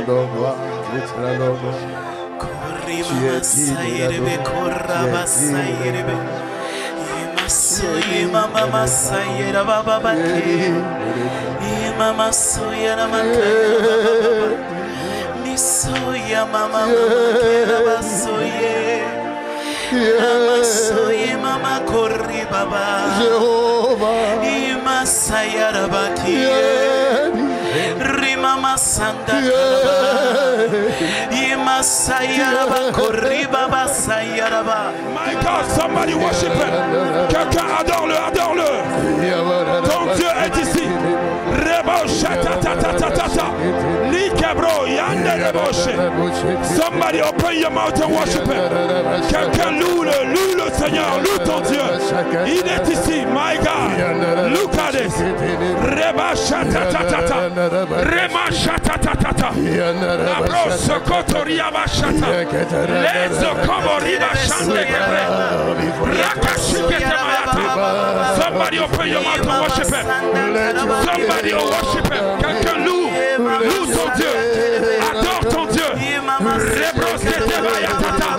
rendons gloire, nous te rendons gloire. Tu es digne My God, somebody worship him. Quelqu'un adore-le, adore-le. Ton Dieu est ici. Somebody open your mouth and worship him. Quelqu'un loue le Seigneur, loue ton Dieu. Il est ici, my God. Look at this. Reba shatatatata. Rema shatatatata. La brosse kotoria bashata. Lezo koboriba shande kebre. Rakashikete mayata. Somebody open your mouth and worship him. Somebody worship him. Quelqu'un loue ton Dieu. Adore ton Dieu. Rebros kete bayatata.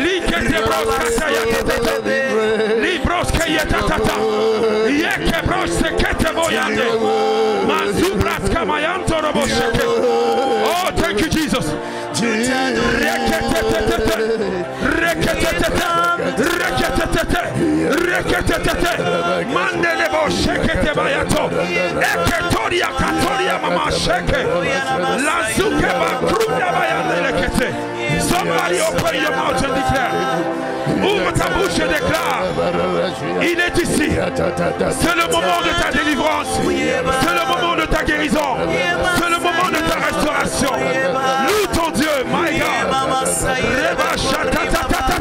Li kete bros kete yatata. Li bros kete yatata. Yeke bros kete boyande. Mazubras kamayanto robo sheke. Oh, thank you, Jesus. Mandelebo shekete bayato. Eketoria katoria mama sheke. Lazuke bakruya bayandelekete. Somebody open your mouth and declare. Ouvre ta bouche et déclare. Il est ici. C'est le moment de ta délivrance. C'est le moment de ta guérison. C'est le moment de ta restauration. Loue ton Dieu, my God. Reba shatatatata.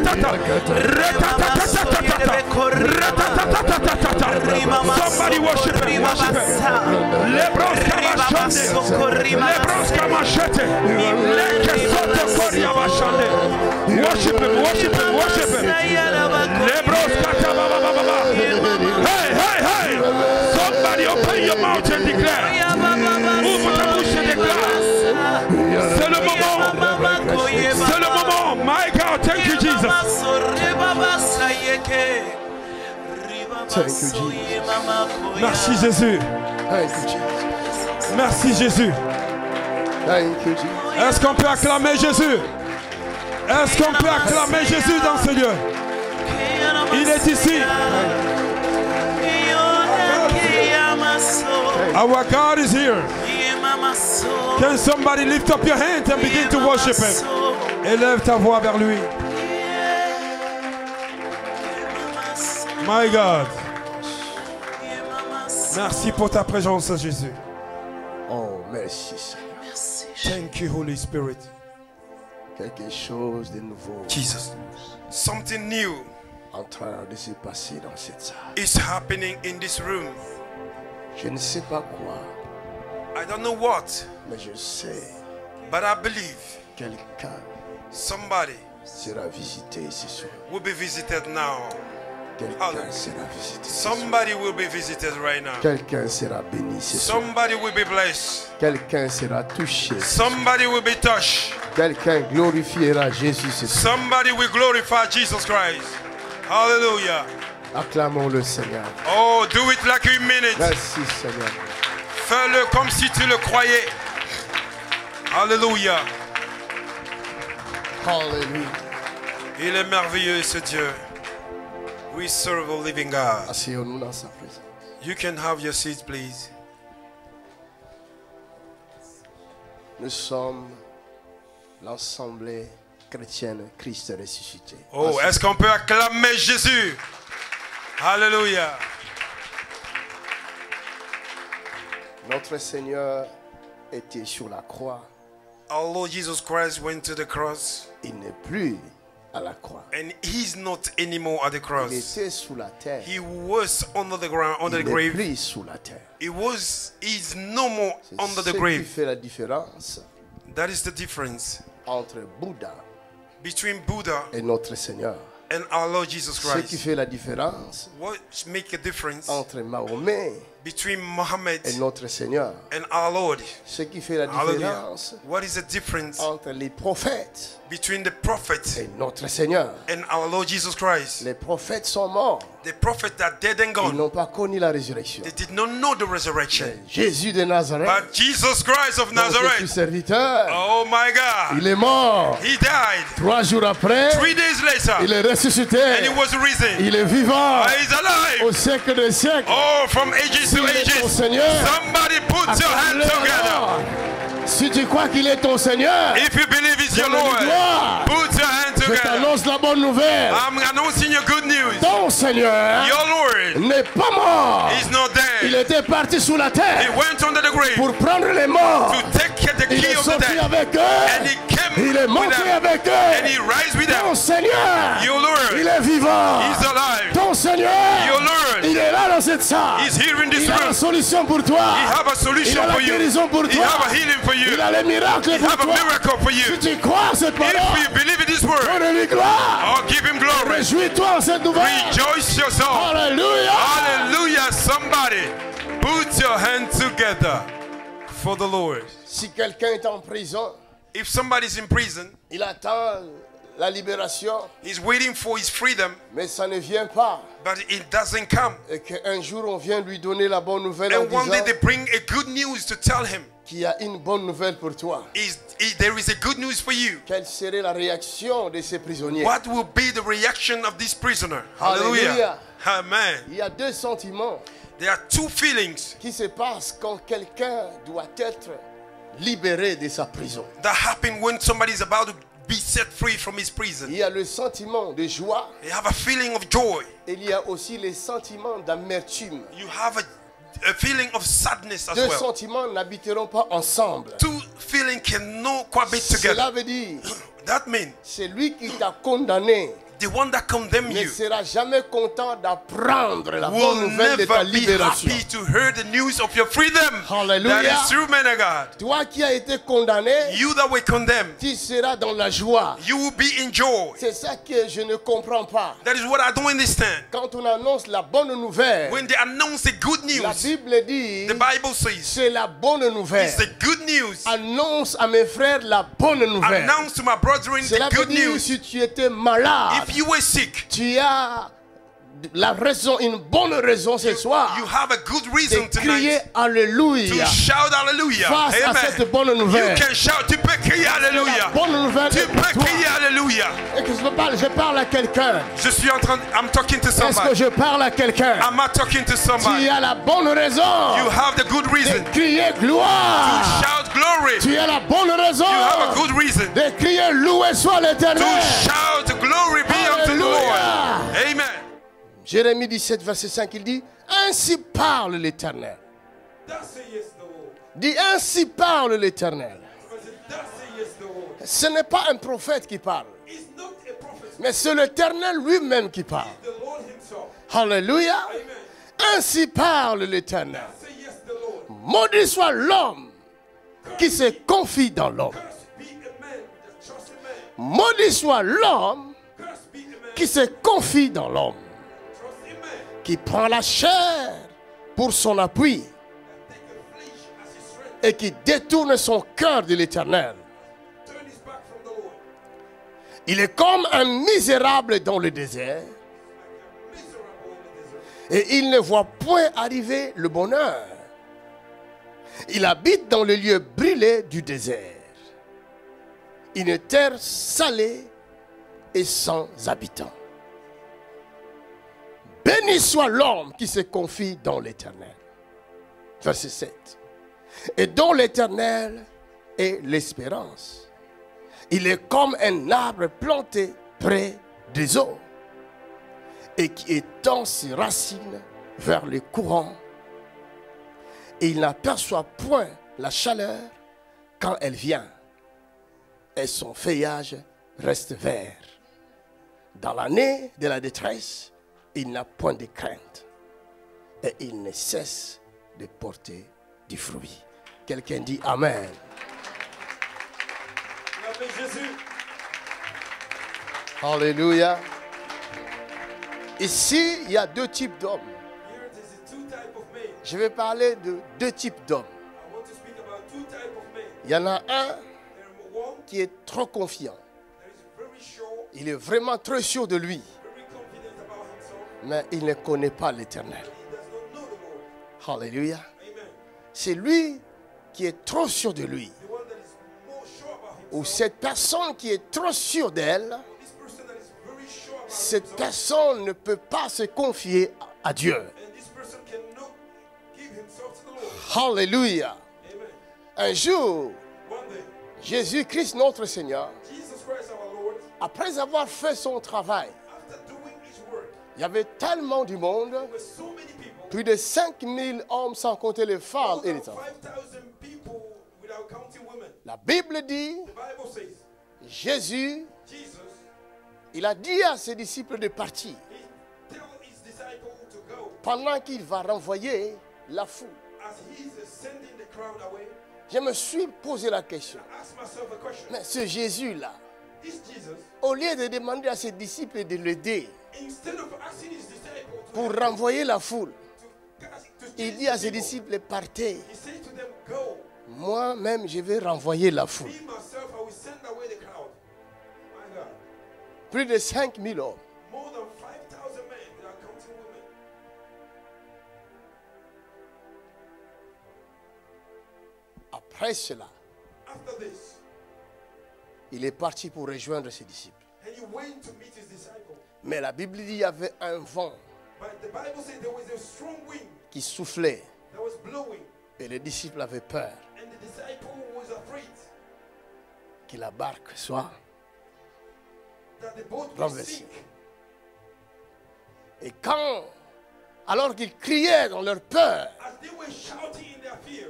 Somebody worship him, worship him. Lebros kamashande. Lebros kamashete. Leke soto koria bashande. Worship him, worship him, worship him. Lebros katabababa. Hey, hey, hey. Somebody open your mouth and declare. Ouvre ta bouche et déclare. C'est le moment. C'est le moment. My God, thank you, Jesus. Thank you, Jesus. Merci, Jésus. Thank you, Jesus. Merci, Jésus. Thank you, Jesus. Est-ce qu'on peut acclamer Jésus? Est-ce qu'on peut acclamer Jésus dans ce lieu? Il est ici. Our God is here. Can somebody lift up your hand and begin to worship him? Élève ta voix vers lui. My God. Merci pour ta présence, Jésus. Oh, merci, Seigneur. Thank you, Holy Spirit. Quelque chose de nouveau Jesus. Something new en train de se passer dans cette salle. is happening in this room. Je ne sais pas quoi, I don't know what, mais je sais but I believe quelqu'un somebody sera visité ce soir. will be visited now. Quelqu'un sera visité ce soir. Somebody will be visited right now. Quelqu'un sera béni ce soir. Somebody will be blessed. Quelqu'un sera touché. Somebody will be touched. Quelqu'un glorifiera Jésus ce soir. Somebody will glorify Jesus Christ. Hallelujah. Acclamons le Seigneur. Oh, do it like you mean it. Merci Seigneur. Fais-le comme si tu le croyais. Hallelujah. Hallelujah. Il est merveilleux ce Dieu. We serve a living God. Asseyons-nous dans sa présence. You can have your seat, please. Nous sommes l'assemblée chrétienne Christ ressuscité. Oh, est-ce qu'on peut acclamer Jésus? Hallelujah. Notre Seigneur était sur la croix. Our Lord Jesus Christ went to the cross, Il n'est plus à la croix. and he's not anymore at the Il cross. était sous la terre. He was under the ground, under Il the n'est grave. plus sous la terre. He's no more C'est under ce the qui grave. fait la différence That is the difference entre Bouddha between Buddha et notre Seigneur. and our Lord Jesus Ce qui Christ. fait la différence What make a difference entre Mahomet between Muhammad et notre Seigneur. and our Lord. Ce qui fait la Hallelujah. différence What is the difference entre les prophètes between the prophet et notre Seigneur. and our Lord Jesus Christ? Les prophètes sont morts. The prophets are dead and Ils gone. n'ont pas connu la résurrection. They did not know the resurrection. Jésus de Nazareth, But Jesus Christ of notre Nazareth, serviteur, oh my God, il est mort. he died. 3 jours après, 3 days later, il est ressuscité. and he was risen. Il est vivant He's alive. au siècle des siècles. Oh, from ages S'il to est ton ages. Seigneur, Somebody put your hands acclame-le together. alors. Si tu crois qu'il est ton Seigneur, If you believe it's your donne-lui Lord, gloire. put your hands Je together. t'annonce la bonne nouvelle. I'm announcing your good news. Ton Seigneur Your Lord n'est pas mort. is not Il dead. était parti sous la He terre went under the grave pour prendre les morts. to take the Il key est of the sorti dead. avec And eux. he came Il est with monté them. avec And he eux. rise with Ton them. Seigneur, Your il Lord est vivant. is alive. Ton Seigneur, Your Lord il est là dans cette salle. is here in this Il a la room. solution pour toi. He have a Il solution a la for you. guérison pour He toi. have a healing for you. Il a les miracles He pour have a toi. miracle for Si you. tu crois en cette If parole, you believe in this word, donne-lui gloire. oh, give him glory. Réjouis-toi en cette nouvelle. Rejoice yourself. Alléluia. Hallelujah. Somebody put your hands together for the Lord. Si quelqu'un est en prison, If somebody's in prison, il attend la libération, he's waiting for his freedom, mais ça ne vient pas. but it doesn't come. Et qu'un jour on vient lui donner la bonne nouvelle en And one day disant they bring a good news to tell him, qu'il y a une bonne nouvelle pour toi. there is a good news for you. Quelle serait la réaction de ces prisonniers? What will be the reaction of this prisoner? Hallelujah. Amen. Il y a 2 sentiments There are 2 feelings qui se passent quand quelqu'un doit être libéré de sa prison. that happen when somebody is about to be set free from his prison. Il y a le sentiment de joie You have a feeling of joy. et il y a aussi le sentiment d'amertume. You have a feeling of sadness as 2 well. sentiments n'habiteront pas ensemble. 2 feelings cannot cohabit Cela together. veut dire, That means celui qui t'a condamné the one that condemned ne you sera jamais content d'apprendre la bonne will nouvelle de ta never be libération. happy to hear the news of your freedom. Hallelujah. That is true, man of God. Toi qui as été condamné, You that were condemned, tu seras dans la joie. you will be in joy. C'est ça que je ne comprends pas. That is what I don't understand. Quand on annonce la bonne nouvelle, When they announce the good la news, Bible dit, the Bible says c'est la bonne nouvelle. it's the good news. Annonce à mes frères la bonne nouvelle. Announce to my brethren Cela the veut good dire, news. si tu étais malade, If you were sick, tu as la raison, une bonne raison ce soir you have a good de reason crier tonight Alléluia to shout hallelujah. face à cette Amen. bonne You nouvelle. can shout, tu peux crier La alléluia. bonne nouvelle Tu est pour peux toi. crier alléluia. Et que je parle à quelqu'un. Je suis en train, I'm talking to Est-ce que somebody. je parle à quelqu'un? I'm not talking to Tu somebody. as la bonne raison You have the good reason de crier to gloire. shout glory. Tu as la bonne raison You have a good reason de crier loué soit to l'Éternel. shout glory be unto the Lord. Alléluia. Amen. Jérémie 17, verset 5, il dit, ainsi parle l'Éternel. Dit, ainsi parle l'Éternel. Ce n'est pas un prophète qui parle, mais c'est l'Éternel lui-même qui parle. Alléluia. Ainsi parle l'Éternel. Maudit soit l'homme qui se confie dans l'homme. Maudit soit l'homme qui se confie dans l'homme, qui prend la chair pour son appui et qui détourne son cœur de l'Éternel. Il est comme un misérable dans le désert et il ne voit point arriver le bonheur. Il habite dans le lieu brûlé du désert, une terre salée et sans habitants. Béni soit l'homme qui se confie dans l'Éternel. Verset 7. Et dont l'Éternel est l'espérance. Il est comme un arbre planté près des eaux et qui étend ses racines vers les courants. Et il n'aperçoit point la chaleur quand elle vient. Et son feuillage reste vert. Dans l'année de la détresse, il n'a point de crainte. Et il ne cesse de porter du fruit. Quelqu'un dit Amen. Alléluia. Ici, il y a 2 types d'hommes. Je vais parler de deux types d'hommes. I want to speak about two types of men. Il y en a un There one qui est trop confiant. that is very sure, Il est vraiment très sûr de lui, very confident about himself, mais il ne connaît pas l'Éternel. he does not know the Lord. Alléluia. Amen. C'est lui qui est trop sûr de lui. The one that is more sure about Ou himself, cette personne qui est trop sûre d'elle, this person that is very sure about cette himself, personne ne peut pas se confier à Dieu. and this person cannot give himself to the Lord. Alléluia. Amen. Un jour, One day, Jésus-Christ, notre Seigneur, Jesus Christ our Lord, après avoir fait son travail, after doing his work, il y avait tellement du monde, there were so many people, plus de 5000 hommes sans compter les femmes et more les than enfants. 5,000 people without counting women. La Bible dit, The Bible says, Jésus, Jesus, il a dit à ses disciples de partir he tell his disciples to go pendant qu'il va renvoyer la foule. as he's sending the crowd away. Je me suis posé la question, I ask myself a question. mais ce Jésus-là, This Jesus, au lieu de demander à ses disciples de l'aider instead of asking his disciples pour renvoyer la foule, to il change dit à the ses people, disciples, partez. he said to them, go. Moi-même, je vais renvoyer la foule. Me, myself, I will send away the crowd. My God. Plus de 5000 hommes. More than 5,000 men without counting women. Après cela, After this, il est parti pour rejoindre ses disciples. and he went to meet his disciples. Mais la Bible dit qu'il y avait un vent But the Bible says there was a strong wind qui soufflait that was blowing, et les disciples avaient peur and the disciple was afraid que la barque soit. that the boat would Renversé. sink. Et quand, alors qu'ils criaient dans leur peur, As they were shouting in their fear,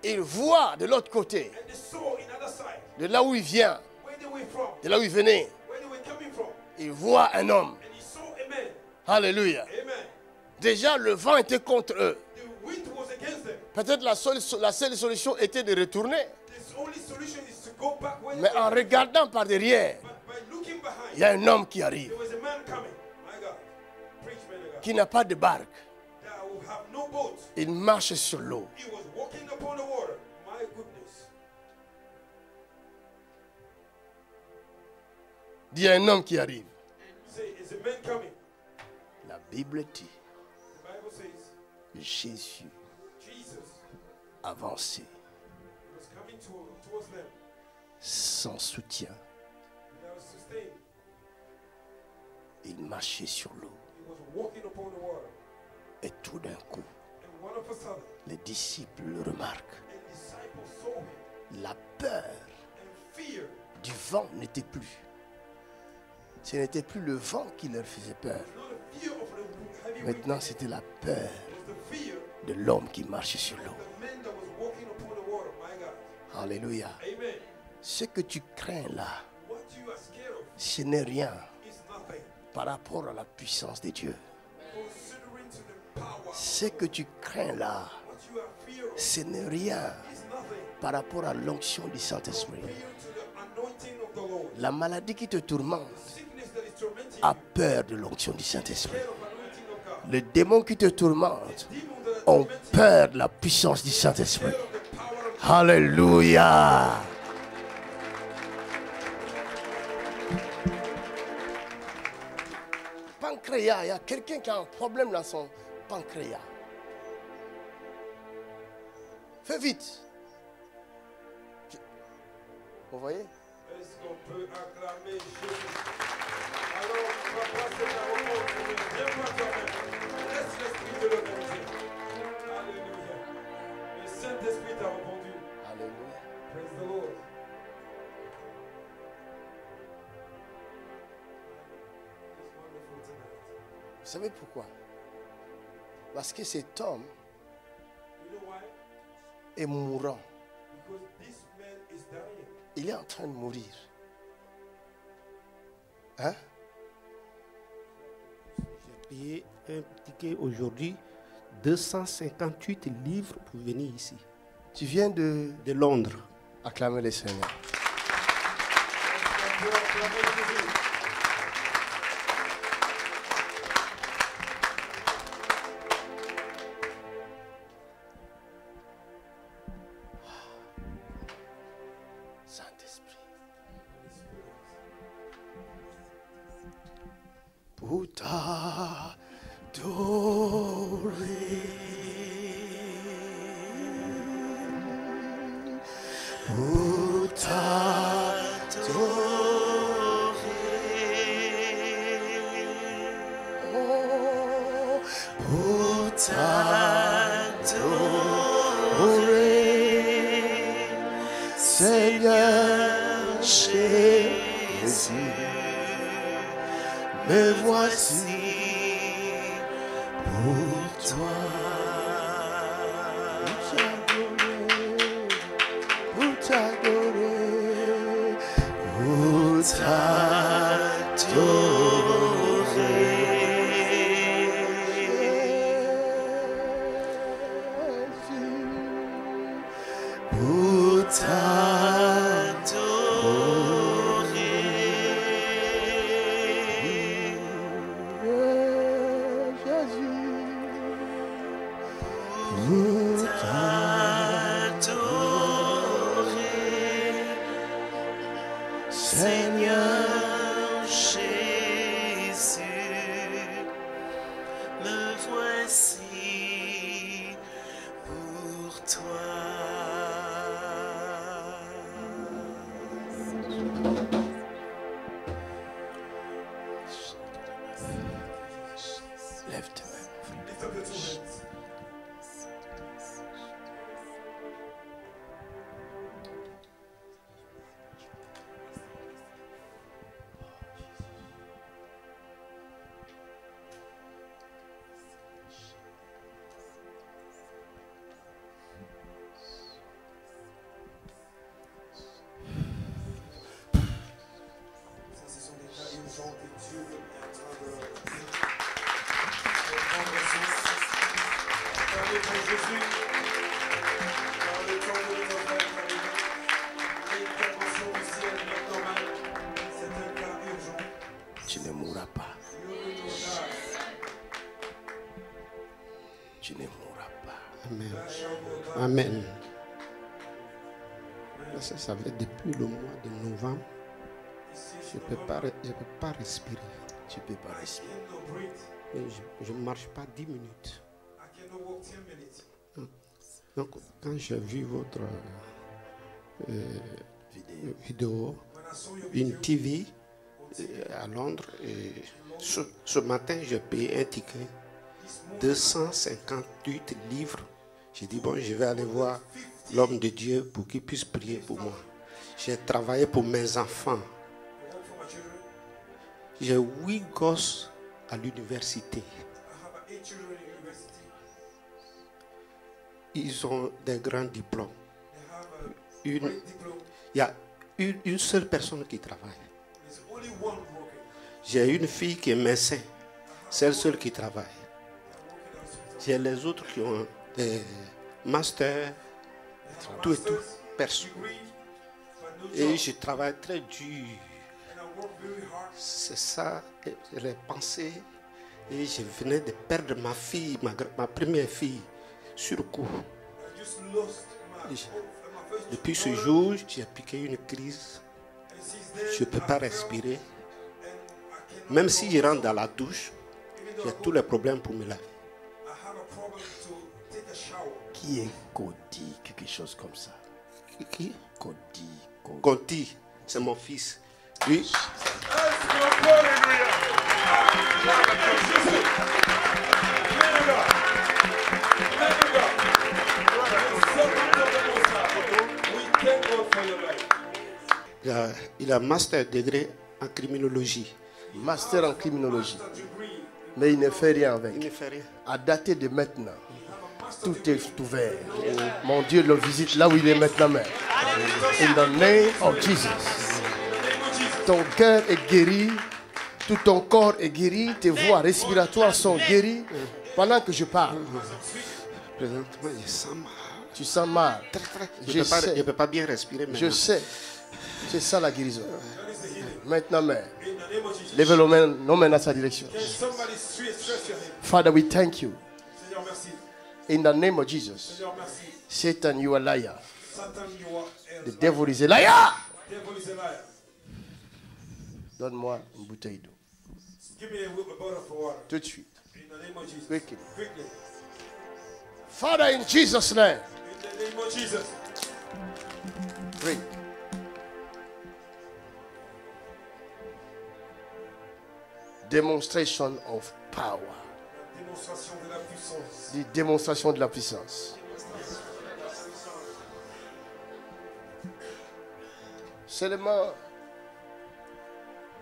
ils voient de l'autre côté, and they saw in other side, de là où il vient, where they were from, de là où il venait, where they were coming from, ils voient un homme. and he saw a man. Alléluia. Amen. Déjà, le vent était contre eux. The wind was against them. Peut-être la seule solution était de retourner. The only solution is to go back where Mais they en were. regardant par derrière, But by looking il behind, y a un homme qui arrive, there was a man coming. My God. Preach, man of God. qui n'a pas de barque. That will have no boat. Il marche sur l'eau. He was walking upon the water. My goodness. Il y a un homme qui arrive. Say, is a man coming? La Bible dit, The Bible says, Jésus Jesus avançait was coming towards them sans soutien. without sustain. Il marchait sur l'eau. He was walking upon the water. Et tout d'un coup, And one of a sudden, les disciples le remarquent. a disciple saw him, La peur and fear du vent n'était plus. Ce n'était plus le vent qui leur faisait peur. not the fear of the heavy wind. Maintenant, c'était la peur It was the fear de l'homme qui marchait sur l'eau. the man that was walking upon the water. My God. Alléluia. Amen. Ce que tu crains là, What you are scared of ce n'est rien is nothing. par rapport à la puissance de Dieu. Considering to the power, Ce que tu crains là, what you are fear of ce n'est rien is nothing. par rapport à l'onction du Saint-Esprit. Fear to the anointing of the Lord. La maladie qui te tourmente Sickness that is tormenting a you, peur de l'onction du Saint-Esprit. fear of anointing of God. Les démons qui te tourmentent Demons that are ont tormenting you, peur de la puissance du Saint-Esprit. fear of the power of God. Alléluia. Pancréas, il y a quelqu'un qui a un problème dans son pancréas. Fais vite. Vous voyez? Est-ce qu'on peut acclamer Jésus? Alors, on va passer la rencontre. Viens-moi toi-même. Laisse l'Esprit te l'organiser. Alléluia. Le Saint-Esprit t'a répondu. Alléluia. Praise the Lord. It's wonderful tonight. Vous savez pourquoi? Parce que cet homme You know why? est mourant. Because this man is dying. Il est en train de mourir. Hein? J'ai payé un ticket aujourd'hui, 258 livres pour venir ici, Tu viens de de Londres. acclamer le Seigneur. On peut acclamer Jésus. pour t'adorer. Pour t'adorer. Oh, pour t'adorer. Seigneur Jésus, me voici pour toi. Pour t'adorer, pour t'adorer. Pour Seigneur Jésus, me voici pour toi. Lève tes mains. Tu ne mourras pas. Tu ne mourras pas. Amen. Amen. Ça fait depuis le mois de novembre, je ne peux pas respirer. Tu ne peux pas respirer. Et je ne marche pas 10 minutes. Donc, quand j'ai vu votre vidéo, une TV à Londres, et ce matin, j'ai payé un ticket, 258 livres. J'ai dit, bon, je vais aller voir l'homme de Dieu pour qu'il puisse prier pour moi. J'ai travaillé pour mes enfants. J'ai 8 gosses à l'université. Ils ont des grands diplômes. Il y a une seule personne qui travaille. J'ai une fille qui est médecin. C'est elle seule qui travaille. J'ai les autres qui ont des masters, tout et tout, personne. Et je travaille très dur. C'est ça, les pensées. Et je venais de perdre ma fille, ma première fille, sur le coup. Depuis ce jour, j'ai piqué une crise. Je ne peux pas respirer. Même si je rentre dans la douche, j'ai tous les problèmes pour me laver. Qui est Cody, quelque chose comme ça? Qui? Cody. Conti, c'est mon fils. Lui. Il a un master degré en criminologie. Master en criminologie. Mais il ne fait rien avec. Il ne fait rien. À dater de maintenant, tout est ouvert. Mon Dieu le visite là où il est maintenant même. In the name of Jesus. Ton cœur est guéri. Tout ton corps est guéri. Tes voies respiratoires sont guéries. Pendant que je parle. Présentement, je sens mal. Tu sens mal. Je ne peux pas bien respirer maintenant. Je sais. C'est ça la guérison. Maintenant même. Lève nos mains dans sa direction. Father, we thank you. In the name of Jesus. Satan, you are a liar. The devil is a liar. Donne-moi une bouteille d'eau. Give me a bottle of water. Tout de suite. In the name of Jesus. Quickly. Quickly. Father, in Jesus' name. In the name of Jesus. Drink. Demonstration of power. Démonstration de la puissance. Dis démonstration de la puissance. Seulement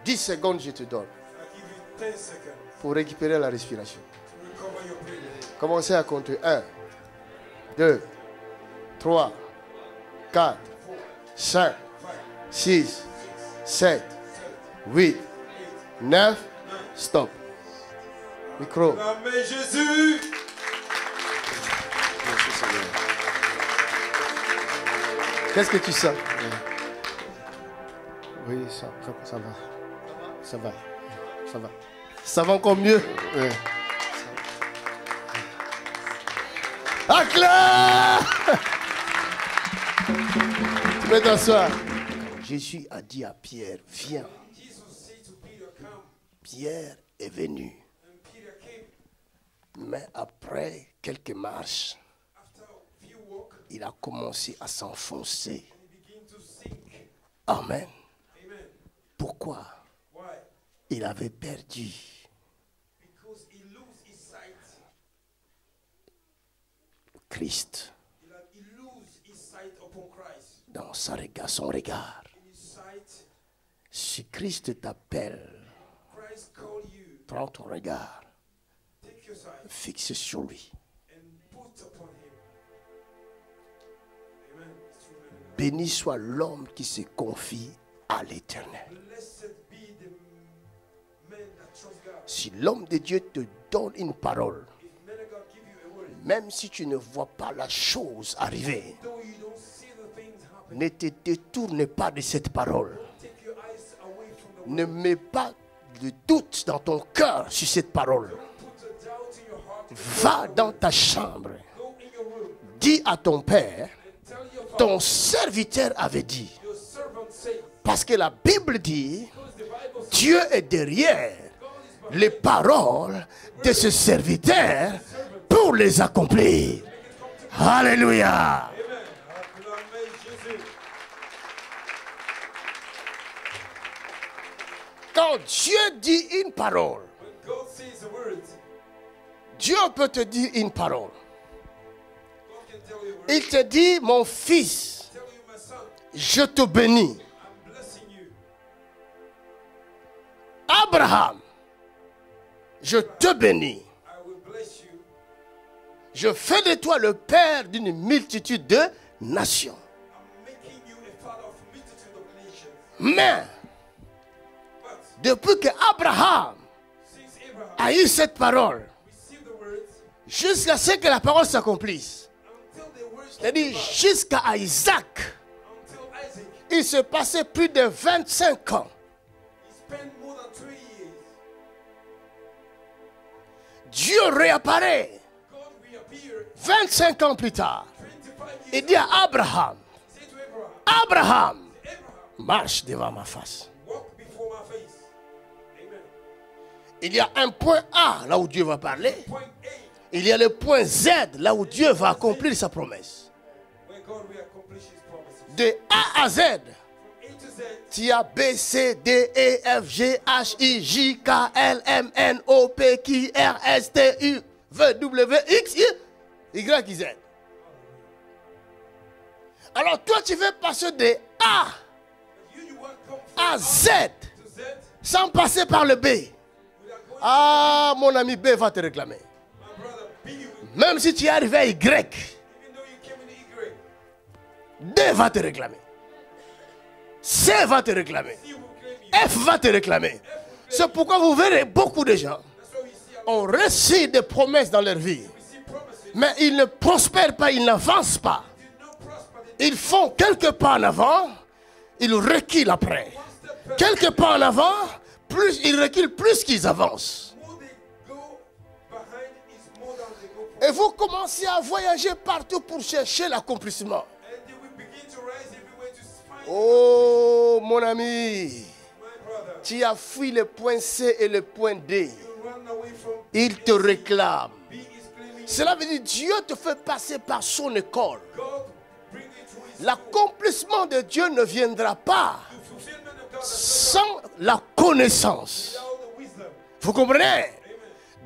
10 secondes, je te donne I give you 10 seconds pour récupérer la respiration. to recover your breathing. Commencez à compter. 1, 2, 3, 4, 5, 6, 7, 8, 9. Stop. Micro. Amen, Jésus. Qu'est-ce que tu sens? Oui, ça va. Ça va. Ça va. Ça va encore mieux? Ouais. Acclame! Tu peux t'asseoir. Jésus a dit à Pierre, viens. Jesus said to Peter, come. Pierre est venu. And Peter came. Mais après quelques marches, After a few walk, il a commencé à s'enfoncer. and he began to sink. Amen. Amen. Pourquoi? Why? Il avait perdu Because he lose his sight. Christ He lose his sight upon Christ. dans son regard. In his sight, Si Christ t'appelle, Christ call you. prends ton regard, Take your sight fixe sur lui. and put upon him. Amen. It's true, man. Béni soit l'homme qui se confie à l'Éternel. Blessed be the man that trust God. Si l'homme de Dieu te donne une parole, If men of God give you a word, même si tu ne vois pas la chose arriver, though you don't see the things happen, ne te détourne pas de cette parole. take your eyes away from the Ne mets pas de doute dans ton cœur sur cette parole. put the doubt in your heart. Va dans ta chambre. Go in your room Dis à ton père, and tell your father, ton serviteur avait dit. your servant says, Parce que la Bible dit, because the Bible says Dieu est derrière les paroles de ce serviteur pour les accomplir. Alléluia. Amen. Acclamez Jésus. Quand Dieu dit une parole, When God says a word, Dieu peut te dire une parole. God can tell you a word. Il te dit, mon fils, Tell you, my son, je te bénis. I'm blessing you. Abraham, je te bénis. I will bless you. Je fais de toi le père d'une multitude de nations. I'm making you a father of a multitude of nations. Mais, But depuis que Abraham since Abraham a eu cette parole, received the words, jusqu'à ce que la parole s'accomplisse, until the words c'est-à-dire jusqu'à Isaac, until Isaac, il se passait plus de 25 ans. he spent more than 3 years. Dieu réapparaît God reappeared 25 ans plus tard. 25 years. Il dit à Abraham, Say to Abraham, Abraham, Abraham, marche devant ma face. walk before my face. Amen. Il y a un point A, là où Dieu va parler. Point A, Il y a le point Z, là où Dieu va accomplir sa promesse. where God will accomplish his promises. De A à Z, From A to Z, tu as B, C, D, E, F, G, H, I, J, K, L, M, N, O, P, Q, R, S, T, U, V, W, X, Y, Z. Alors toi, tu veux passer de A you want to come à from Z to Z sans passer par le B. without going. Ah, mon ami B va te réclamer. My brother, B, Même si tu es arrivé à Y, even though you came in Y, D va te réclamer. C va te réclamer. he will claim you. F va te réclamer. C'est pourquoi vous verrez beaucoup de gens That's why we see a lot. ont reçu des promesses dans leur vie. We see promises. Mais ils ne prospèrent pas, ils n'avancent pas. Did not prosper. They Ils font quelques pas en avant, ils reculent après. Quelques pas en avant, plus ils reculent, plus qu'ils avancent. more they go behind is more than they go forward. Et vous commencez à voyager partout pour chercher l'accomplissement. And they will begin to rise everywhere to find Oh, mon ami, my brother. Tu as fui le point C et le point D. You run away from Il te réclame. B is claiming Cela veut dire Dieu te fait passer par son école. God, bring it to his L'accomplissement de Dieu ne viendra pas the fulfillment of God sans la connaissance. without the wisdom. Vous comprenez?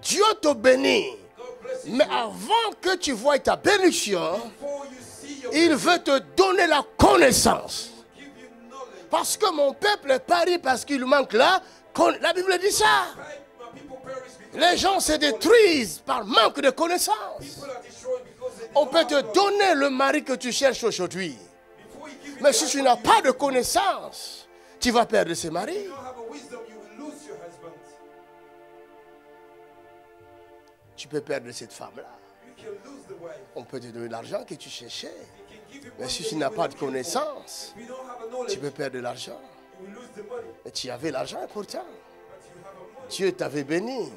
Dieu te bénit. God bless you. Mais avant que tu vois ta bénédiction, Before you see your il veut te donner la connaissance. give you knowledge. Parce que mon peuple périt parce qu'il manque là. La Bible dit ça. My people perish because Les gens se détruisent par manque de connaissance. people are destroyed because they On don't peut have te knowledge. donner le mari que tu cherches aujourd'hui. Before you give it Mais to si tu husband, n'as you pas de connaissance, tu vas perdre ce mari. don't have a wisdom, you will lose your husband. Tu peux perdre cette femme-là. You can lose the wife. On peut te donner l'argent que tu cherchais. He can give you Mais one si day tu n'as when pas you de give more. connaissance, If you don't have a knowledge, tu peux perdre l'argent. you will lose the money. Mais tu avais l'argent pourtant. But you have a money. Dieu t'avait béni. God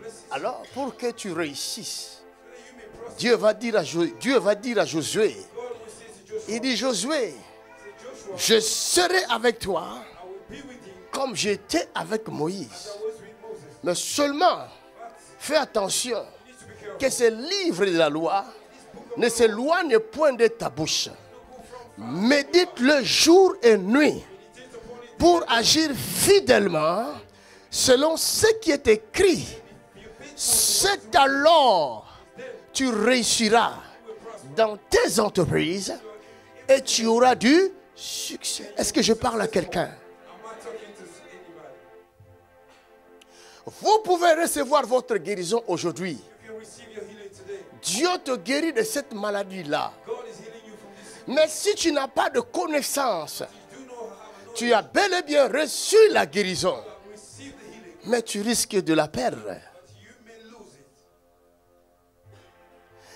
bless you. Alors, pour que tu réussisses, So that you may prosper. Dieu va dire à Josué, God will say to Joshua, il dit Josué, say, Joshua, je serai avec toi I will be with you comme j'étais avec Moïse. as I was with Moses. Mais seulement, But fais attention you need to be careful. que ce livre de la loi ne s'éloigne point de ta bouche. Médite-le jour et nuit pour agir fidèlement selon ce qui est écrit. C'est alors tu réussiras dans tes entreprises et tu auras du succès. Est-ce que je parle à quelqu'un? Am I talking to anybody? Vous pouvez recevoir votre guérison aujourd'hui. You can receive your healing today. Dieu te guérit de cette maladie-là. God is healing you from this. Mais si tu n'as pas de connaissance, You do know how to tu as bel et bien reçu la guérison, receive the healing, mais tu risques de la perdre. but you may lose it.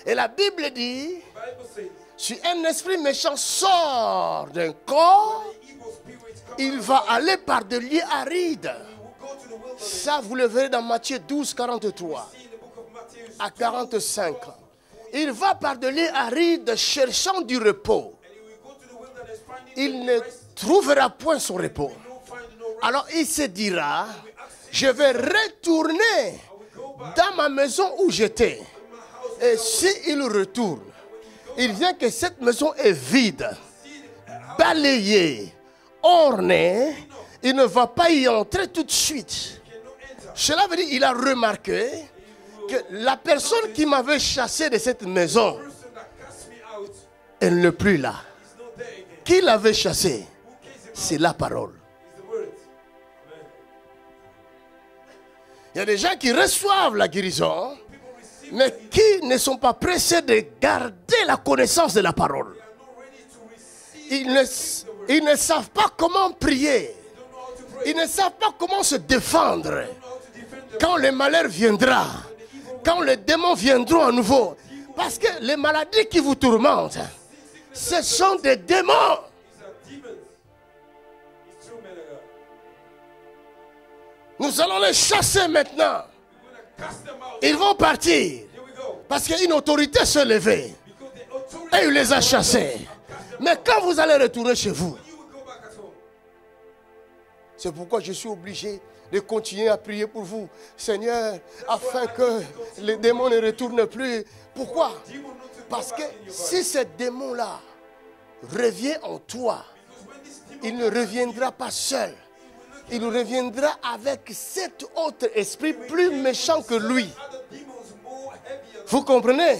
Et la Bible dit, The Bible says, si un esprit méchant sort d'un corps, the evil spirits come il va aller par des lieux arides. will go to the wilderness. Ça, vous le verrez dans Matthieu 12, 43 See in the book of Matthew, à 45. Il va par des lieux arides cherchant du repos. and he will go to the wilderness, finding Il ne trouvera point son repos. no find no rest. Alors il se dira, je vais retourner dans ma maison où j'étais. Et s'il retourne, il vient que cette maison est vide, balayée, ornée. Il ne va pas y entrer tout de suite. Cela veut dire qu'il a remarqué que la personne qui m'avait chassé de cette maison, The person that cast me out elle n'est plus là. is not there again. Qui l'avait chassé? Who cast him out C'est la parole. is the word. Amen. Il y a des gens qui reçoivent la guérison, People receive, mais qui ne sont pas pressés de garder la connaissance de la parole. they are not ready to receive, Ils ne savent pas comment prier. don't know how to pray, Ils ne savent pas comment se défendre. don't know how to defend them. Quand le malheur viendra, quand les démons viendront à nouveau. Parce que les maladies qui vous tourmentent, ce sont des démons. These are demons. It's true, man of God. Nous allons les chasser maintenant. We're going to cast them out. Ils vont partir. Here we go. Parce qu'une autorité s'est levée. Because the authority, Et il les a chassés. Mais quand vous allez retourner chez vous, you will go back at home. c'est pourquoi je suis obligé de continuer à prier pour vous, Seigneur, afin que les démons ne retournent plus. Pourquoi? Demon not to go Parce que back in your body. si ce démon-là revient en toi, Because when this demon il ne reviendra pas seul. Il reviendra avec cet autre esprit plus méchant que lui. other demons more heavier, Vous comprenez?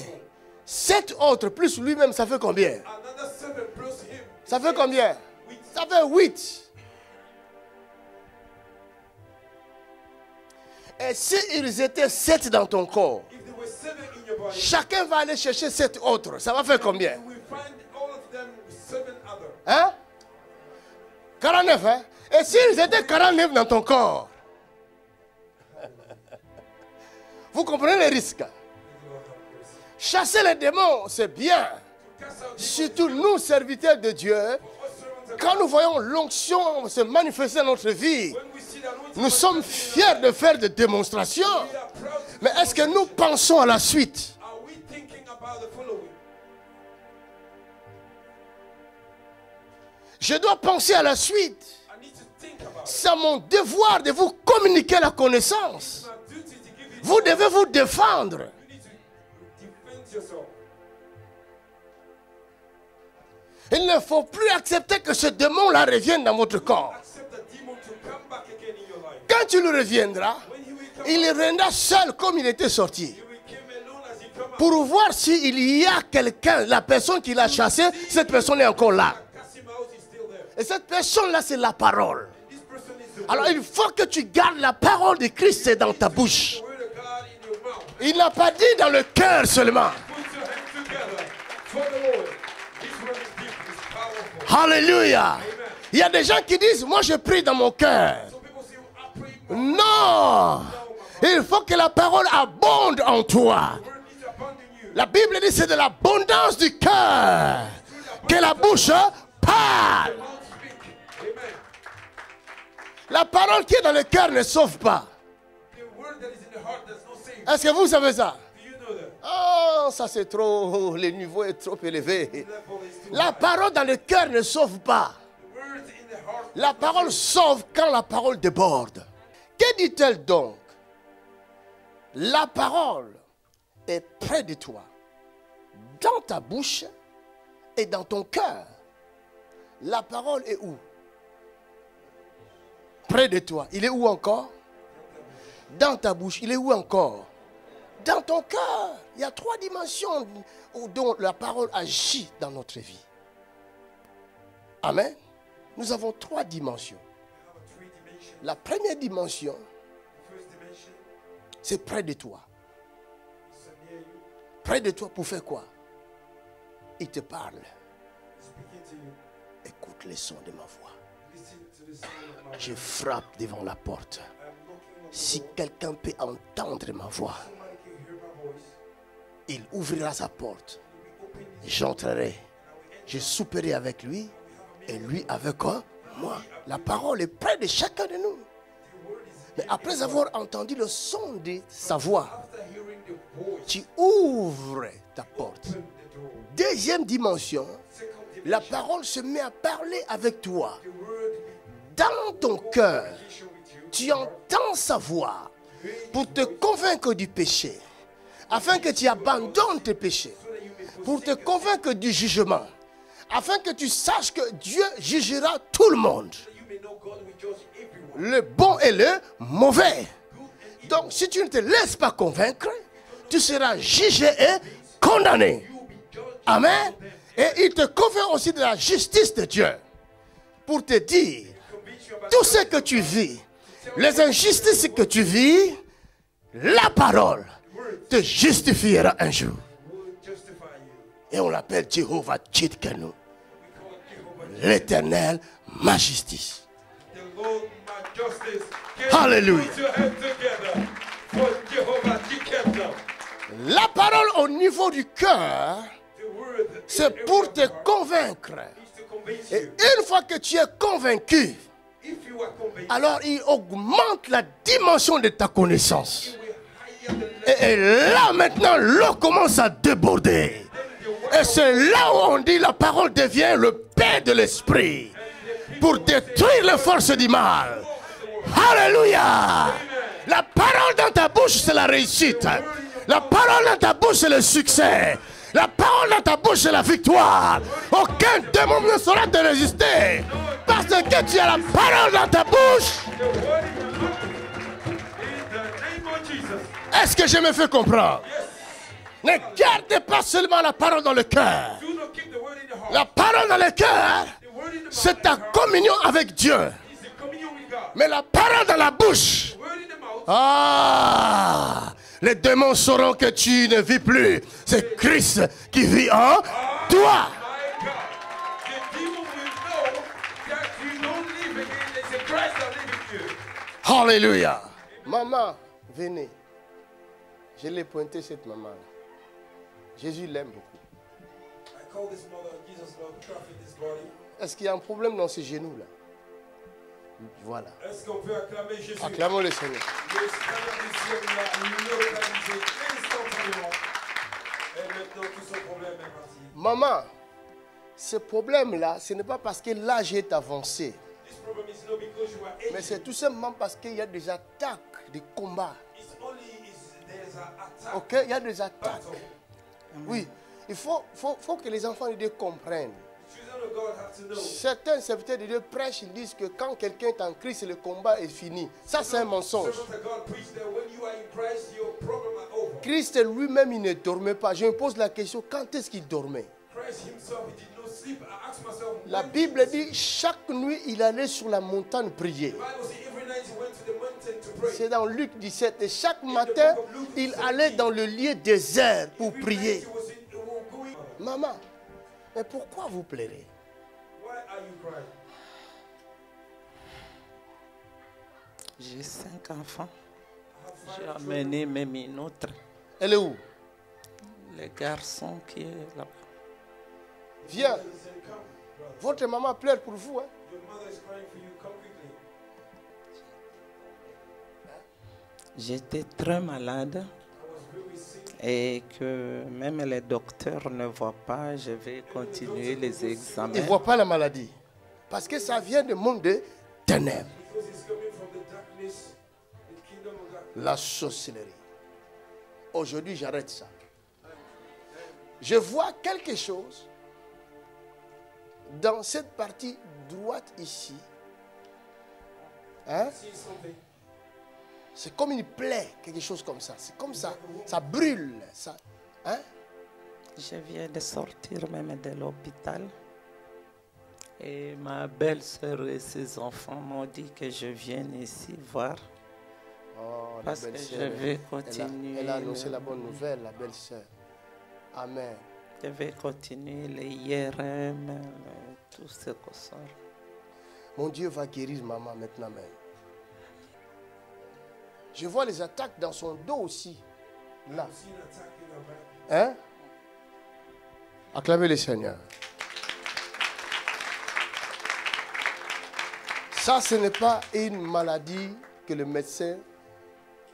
Cet autre plus lui-même, ça fait combien? another 7 plus him. Ça fait combien? Ça fait 8. Et s'ils étaient 7 dans ton corps, If there were 7 in your body, chacun va aller chercher 7 autres. Ça va faire combien? you will find all of them 7 other. Hein? 49, hein? Et s'ils étaient 49 dans ton corps? Vous comprenez les risques? Chasser les démons, c'est bien. Cast out Surtout nous, serviteurs de Dieu, us servants of quand nous voyons l'onction se manifester dans notre vie, when we see that anointing, nous sommes fiers de faire des démonstrations. we are proud. Mais est-ce que nous pensons à la suite? Are we thinking about the following? Je dois penser à la suite. I need to think about C'est mon devoir de vous communiquer la connaissance. Vous devez vous défendre. Il ne faut plus accepter que ce démon-là revienne dans votre corps. Quand tu le reviendras, il reviendra seul comme il était sorti. Pour voir s'il y a quelqu'un, la personne qui l'a chassé, cette personne est encore là. Et cette personne-là, c'est la parole. Alors il faut que tu gardes la parole de Christ dans ta bouche. Il n'a pas dit dans le cœur seulement. Alléluia. Il y a des gens qui disent, moi je prie dans mon cœur. Non. Il faut que la parole abonde en toi. La Bible dit c'est de l'abondance du cœur que la bouche parle. La parole qui est dans le cœur ne sauve pas. Est-ce que vous savez ça? Oh, ça c'est trop, le niveau est trop élevé. La parole dans le cœur ne sauve pas. La parole sauve quand la parole déborde. Que dit-elle donc? La parole est près de toi, dans ta bouche et dans ton cœur. La parole est où? Près de toi. Il est où encore? Dans ta bouche. Il est où encore? Dans ton cœur. Il y a 3 dimensions dont la parole agit dans notre vie. Amen. Nous avons 3 dimensions. La première dimension, c'est près de toi. Près de toi pour faire quoi? Il te parle. Écoute les sons de ma voix. Je frappe devant la porte. Si quelqu'un peut entendre ma voix, il ouvrira sa porte. J'entrerai. Je souperai avec lui et lui avec moi. La parole est près de chacun de nous. Mais après avoir entendu le son de sa voix, tu ouvres ta porte. Deuxième dimension, la parole se met à parler avec toi. Dans ton cœur, tu entends sa voix pour te convaincre du péché, afin que tu abandonnes tes péchés, pour te convaincre du jugement, afin que tu saches que Dieu jugera tout le monde, le bon et le mauvais. Donc si tu ne te laisses pas convaincre, tu seras jugé et condamné. Amen. Et il te convainc aussi de la justice de Dieu, pour te dire, tout ce que tu vis, les injustices que tu vis, la parole te justifiera un jour. Et on l'appelle Jéhovah Tsidkenu, l'Éternel, ma justice. Alléluia. La parole au niveau du cœur, c'est pour te convaincre. Et une fois que tu es convaincu, alors il augmente la dimension de ta connaissance. Et là maintenant, l'eau commence à déborder. Et c'est là où on dit la parole devient le paix de l'esprit pour détruire les forces du mal. Alléluia. La parole dans ta bouche, c'est la réussite. La parole dans ta bouche, c'est le succès. La parole dans ta bouche, c'est la victoire. Aucun démon ne saura te résister. Parce que tu as la parole dans ta bouche. Est-ce que je me fais comprendre? Ne gardez pas seulement la parole dans le cœur. La parole dans le cœur, c'est ta communion avec Dieu. Mais la parole dans la bouche, les démons sauront que tu ne vis plus. C'est Christ qui vit en toi. Alléluia. Maman, venez. Je l'ai pointé cette maman-là. Jésus l'aime beaucoup. Est-ce qu'il y a un problème dans ses genoux-là? Voilà. Est-ce qu'on peut acclamer Jésus? Acclamons le Seigneur. Et maintenant, tout ce problème est parti. Maman, ce problème-là, ce n'est pas parce que l'âge est avancé. This problem is not because you are Mais aging. c'est tout simplement parce qu'il y a des attaques, des combats. It's only there's an attack. Ok, il y a des attaques. Battle. Oui, il faut que les enfants de Dieu comprennent. Children of God have to know. Certains serviteurs de Dieu prêchent, ils disent que quand quelqu'un est en Christ, le combat est fini. Ça, c'est un mensonge. Servants of God preach that when you are in Christ, your problem are over. Christ lui-même, il ne dormait pas. Je me pose la question, quand est-ce qu'il dormait? Christ himself, he did not sleep. I asked myself, La when Bible dit, chaque nuit, il allait sur la montagne prier. the Bible says every night he went to the mountain to pray. C'est dans Luc 17. Et chaque matin, il allait dans le lieu désert pour Every prier. night he was going. Maman, mais pourquoi vous pleurez? Why are you crying? J'ai 5 enfants. I have J'ai 5 children. amené même une autre. Elle est où? Le garçon qui est là. Viens. He said, come, brother. Votre maman pleure pour vous. Hein? Your mother is crying for you. Come quickly. J'étais très malade I was really sick. et que même les docteurs ne voient pas. Je vais continuer les Il examens. ne voit pas la maladie. Parce que ça vient du monde de ténèbres. Because it's coming from the darkness, the kingdom of darkness. La sorcellerie. Aujourd'hui, j'arrête ça. Je vois quelque chose dans cette partie droite ici. Hein? See something. C'est comme une plaie, quelque chose comme ça. C'est comme ça. Ça brûle. Ça, hein? Je viens de sortir même de l'hôpital. Et ma belle-sœur et ses enfants m'ont dit que je vienne ici voir. Oh, la Parce que belle-sœur, je vais elle continuer. a annoncé la bonne nouvelle, la belle-sœur. Amen. Je vais continuer les IRM, tout ce qu'on sort. Mon Dieu va guérir maman maintenant même. Je vois les attaques dans son dos aussi. Là. I've seen an attack in her back. Hein? Acclamez le Seigneur. Ça, ce n'est pas une maladie que les médecins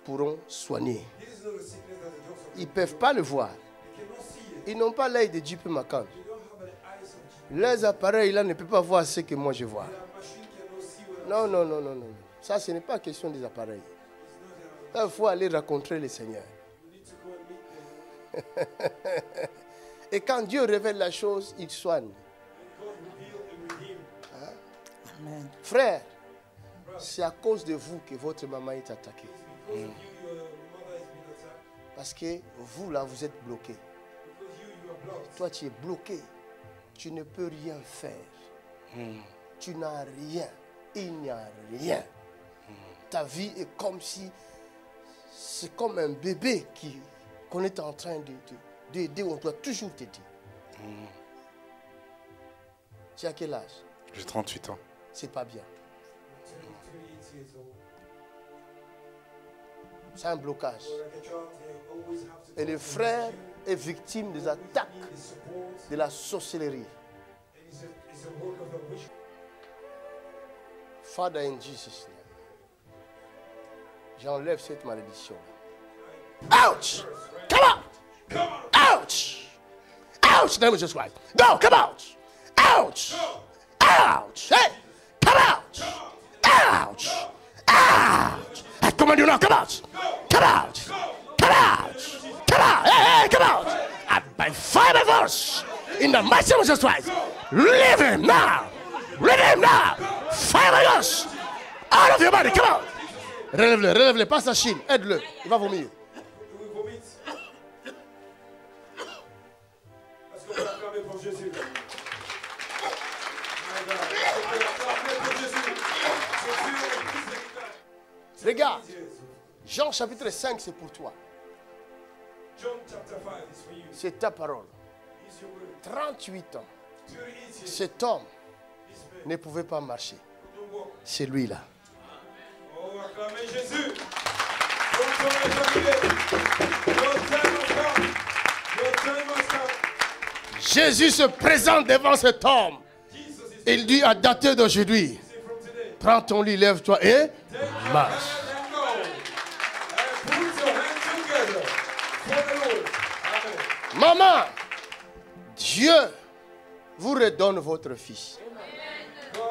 pourront soigner. This is not a sickness that the doctors Ils ne peuvent pas le voir. cannot see it. Ils n'ont pas l'œil de JP Macan. They don't have the eyes of Jesus. Les appareils là ne peuvent pas voir ce que moi je vois. Their machine cannot see what Non, non, non, non, non. Ça, ce n'est pas question des appareils. Il faut aller rencontrer le Seigneur. you need to go and meet them. Et quand Dieu révèle la chose, il soigne. God reveal and redeem. Amen. Frère, c'est à cause de vous que votre maman est attaquée. Because of you, your mother has been attacked. Parce que vous, là, vous êtes bloqué. Because you are blocked. Toi, tu es bloqué. Tu ne peux rien faire. Tu n'as rien. Il n'y a rien. Ta vie est comme si... C'est comme un bébé qu'on est en train d'aider. On doit toujours t'aider. Tu as quel âge? J'ai 38 ans. C'est pas bien. 28 years old. C'est un blocage. Like a child, they always have to Et le talk to frère you. est victime des attaques Need the support. de la sorcellerie. And it's a work of a wish. Father, in Jesus' name, j'enlève cette malédiction. Ouch! Come out! Ouch! Ouch! In the name of Jesus Christ. Go! Come out! Ouch! Ouch! Hey! Come out! Ouch! Ouch! I command you now, come out! Come out! Come out! Come out! Hey, hey, come out! And by fire by force, in the mighty name of Jesus Christ, leave him now! Leave him now! Fire by force! Out of your body, come out! Relève-le, relève-le, passe la Chine, aide-le, il va vomir. We vomit. Est-ce qu'on peut l'acclamer pour Jésus? My God. Est-ce qu'on peut l'acclamer pour Jésus? Regarde, Jean chapitre 5, c'est pour toi. John chapter 5 is for you. C'est ta parole. It's your word. 38 ans, 38 years. cet homme This man ne pouvait pas marcher. couldn't walk. C'est lui là. Oh, acclamez Jésus. Your time has come. Your time has come. Your time has come. Jésus se présente devant cet homme. Jesus is Il dit à dater d'aujourd'hui, saying from today. prends ton lit, lève-toi et marche. And go. And put your hands together for the Lord. Amen. Maman, Dieu vous redonne votre fils. God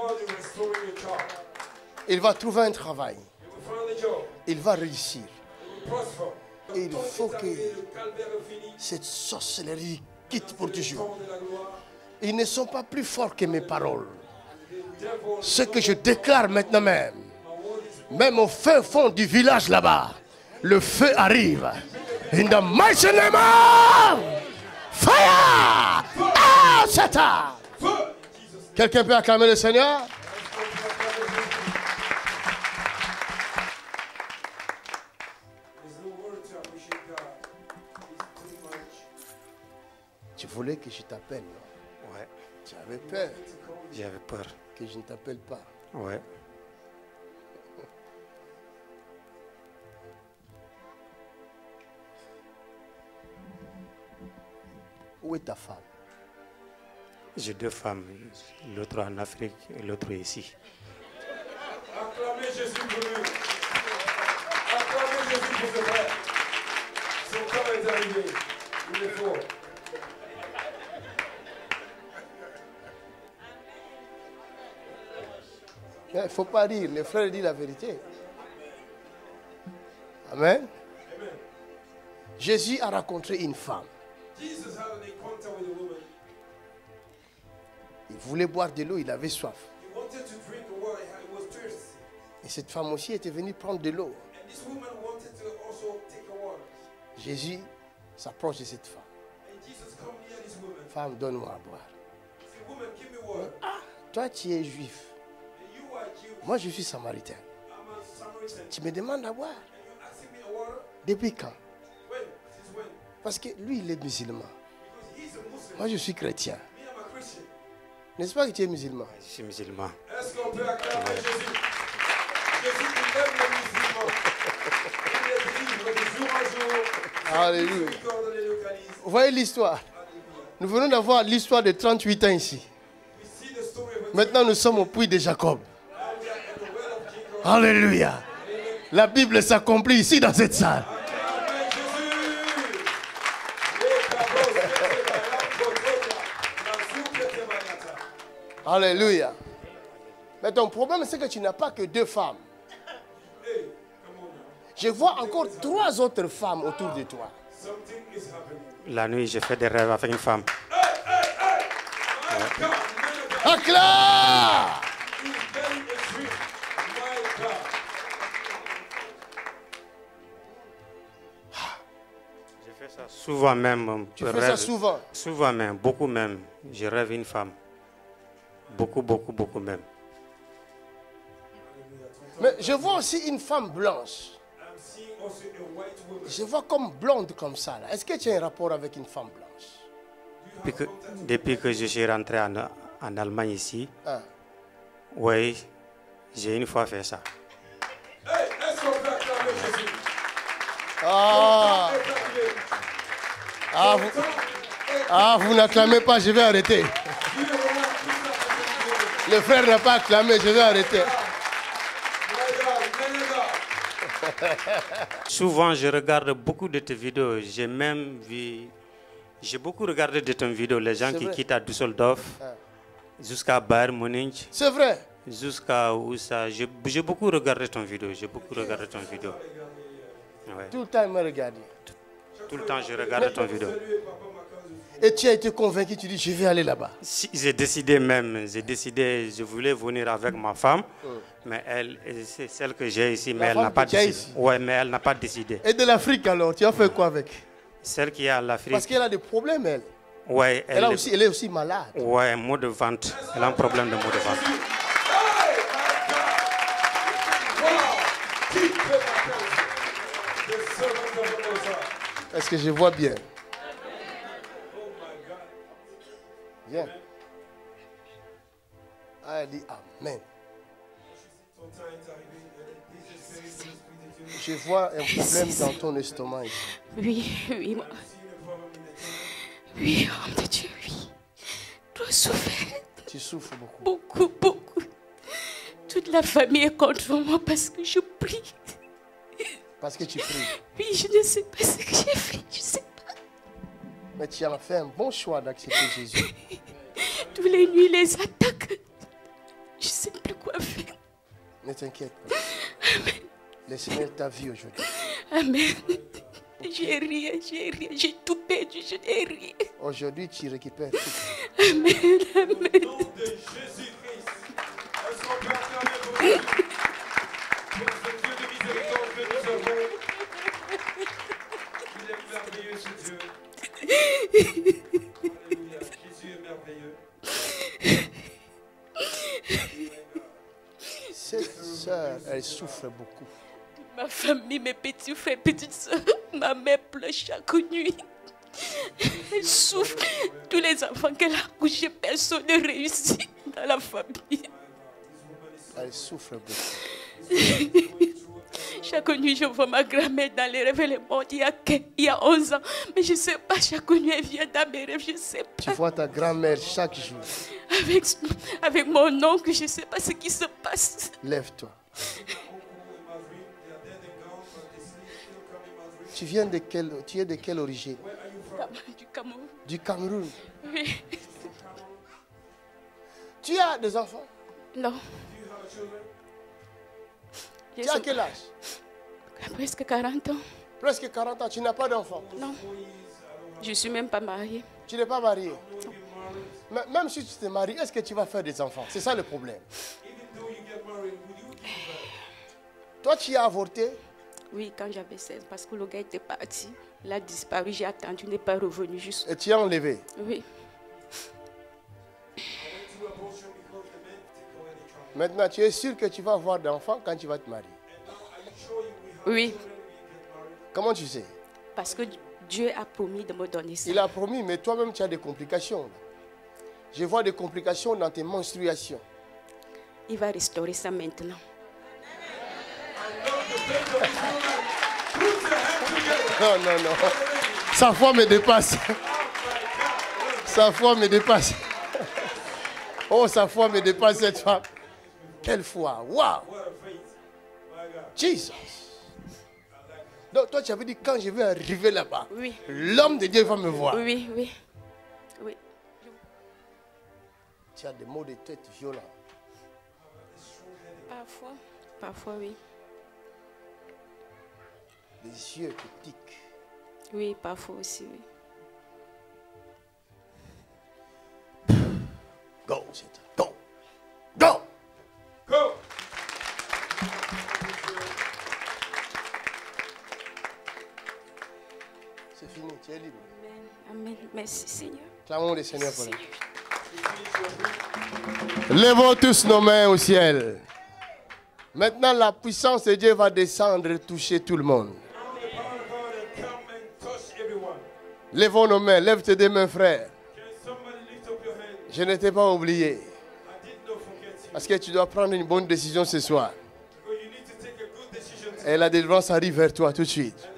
Il va trouver un travail. Il va réussir. Et il faut que cette sorcellerie quitte pour toujours. Ils ne sont pas plus forts que mes paroles. Ce que je déclare maintenant même au fin fond du village là-bas, le feu arrive. In the mighty name of fire! Ah, Satan! Quelqu'un peut acclamer le Seigneur? Tu voulais que je t'appelle, non? Ouais. Tu avais peur J'avais peur. que je ne t'appelle pas. Ouais. Où est ta femme? J'ai 2 femmes, l'autre en Afrique et l'autre ici. Acclamez Jésus pour lui. Acclamez Jésus pour ce frère. Son temps est arrivé. Il est fort. Il ne faut pas rire, les frères disent la vérité. Amen. Jésus a rencontré une femme. Jesus had an encounter with a woman. Il voulait boire de l'eau, il avait soif. He wanted to drink water. He was thirsty. Et cette femme aussi était venue prendre de l'eau. And this woman wanted to also take a water. Jésus s'approche de cette femme. And Jesus come near this woman. Femme, donne-moi à boire. He said, woman, give me water. Toi, tu es juif. And you are Jew. Moi, je suis samaritain. I'm a Samaritan. Tu me demandes à boire. And you asking me a water? Depuis quand? When? Since when? Parce que lui, il est musulman. Because he's a Muslim. Moi, je suis chrétien. Me, I'm a Christian. N'est-ce pas que tu es musulman? Je suis musulman. Est-ce qu'on peut acclamer Jésus? Jésus, il aime les musulmans. Il les livre de jour en jour. Alléluia. Miséricorde les localise. Vous voyez l'histoire? Nous venons d'avoir l'histoire de 38 ans ici. We see the story of Maintenant, nous sommes au puits de Jacob. we are at the well of Jacob. Alléluia. La Bible s'accomplit ici dans cette salle. Amen, Jésus. Les cabos, les tébayas, Kotoria, la soupe, les tébayata. Alléluia. Mais ton problème, c'est que tu n'as pas que 2 femmes. Hey, come on now. Je vois encore 3 autres femmes autour de toi. Something is happening. La nuit, j'ai fait des rêves avec une femme. My God, man of God, Acclame! is very extreme. My God. Je fais ça souvent même. Tu je fais ça rêve- souvent. Souvent même, beaucoup même. Je rêve une femme. Beaucoup, beaucoup, beaucoup même. Mais je vois aussi une femme blanche. I'm seeing also a white woman. Je vois comme blonde comme ça. Là. Est-ce que tu as un rapport avec une femme blanche? Depuis que je suis rentré en Allemagne ici, Hein? oui, j'ai une fois fait ça. Hey, est-ce qu'on peut acclamer Jésus? Ah, ah, vous, ah, vous n'acclamez pas, je vais arrêter. Le frère n'a pas acclamé, je vais arrêter. Souvent, je regarde beaucoup de tes vidéos. J'ai même vu, j'ai beaucoup regardé de tes vidéos, les gens C'est qui vrai. quittent à Düsseldorf jusqu'à Bayern Munich, C'est vrai. jusqu'à où ça. J'ai beaucoup regardé ton vidéo. J'ai beaucoup regardé ton vidéo. Ouais. Tout le temps, il me regarde. Tout le temps, je regarde ton vidéo. Et tu as été convaincu, tu dis, je vais aller là-bas. Si, j'ai décidé, je voulais venir avec ma femme, mais elle, c'est celle que j'ai ici, mais elle femme n'a pas que tu as décidé. ici. Ouais, mais elle n'a pas décidé. Et de l'Afrique alors, tu as fait quoi avec? Celle qui est à Parce l'Afrique, qu'elle a des problèmes, elle. ouais, Elle est aussi malade. ouais, un mot de vente. Elle a un problème de mot de vente. Est-ce que je vois bien? Viens. Ah, elle dit Amen. Je vois un problème dans ton estomac ici. Oui, oui, oui, homme de Dieu, oui. Tu as souffert Tu souffres beaucoup. beaucoup, beaucoup. Toute la famille est contre moi parce que je prie. Parce que tu pries. Oui, je ne sais pas ce que j'ai fait, je ne sais pas. Mais tu as fait un bon choix d'accepter Jésus. Tous les nuits, les attaques. Je Ne t'inquiète pas. Le Seigneur t'a vu aujourd'hui. Amen. J'ai rien, j'ai tout perdu, je n'ai rien. Aujourd'hui, tu récupères tout. Amen, amen. Au nom de Jésus-Christ. Est-ce qu'on peut acclamer vos Dieu? Pour ce Dieu de miséricorde que nous avons. Il est merveilleux, ce Dieu. Alléluia. Jésus est merveilleux. Cette sœur, elle souffre beaucoup. Ma famille, mes petits frères, petites soeurs, ma mère pleure chaque nuit. Elle souffre. Tous les enfants qu'elle a accouchés, personne ne réussit dans la famille. Elle souffre beaucoup. Chaque nuit, je vois ma grand-mère dans les rêves. Elle est morte il y a 11 ans. Mais je ne sais pas, chaque nuit, elle vient dans mes rêves. Je ne sais Tu pas. vois ta grand-mère chaque jour. Avec mon oncle, je ne sais pas ce qui se passe. Lève-toi. Tu es de quelle origine? Du Cameroun. Du Cameroun. Oui. Tu as des enfants? Non. Tu as quel âge? Presque 40 ans. Presque 40 ans. Tu n'as pas d'enfants? Non. Je ne suis même pas mariée. Tu n'es pas marié? Même si tu te maries, est-ce que tu vas faire des enfants? C'est ça le problème. Toi, tu as avorté? Oui, quand j'avais 16, parce que le gars était parti. Il a disparu, j'ai attendu, il n'est pas revenu juste. Et tu as enlevé? Oui. Maintenant, tu es sûr que tu vas avoir d'enfants quand tu vas te marier? Oui, Comment tu sais? parce que Dieu a promis de me donner ça. Il a promis, mais toi-même, tu as des complications. Je vois des complications dans tes menstruations. Il va restaurer ça maintenant. Non, non, non. Sa foi me dépasse. Sa foi me dépasse. Oh, sa foi me dépasse cette femme. Quelle foi. Waouh. Jesus. Donc toi, tu avais dit quand je vais arriver là-bas, Oui. l'homme de Dieu va me voir. Oui, oui. Oui. Tu as des maux de tête violents. Parfois. Parfois, oui. Les yeux te piquent. Oui, parfois aussi, oui. Go, Satan. Go. Go. Go! C'est fini, tu es libre. Amen. Amen. Merci, Seigneur. Clamons le Seigneur pour Seigneur. nous. Levons tous nos mains au ciel. Maintenant, la puissance de Dieu va descendre et toucher tout le monde. Levons nos mains. Lève tes deux mains, frère. Je ne t'ai pas oublié. Parce que tu dois prendre une bonne décision ce soir. Et la délivrance arrive vers toi tout de suite.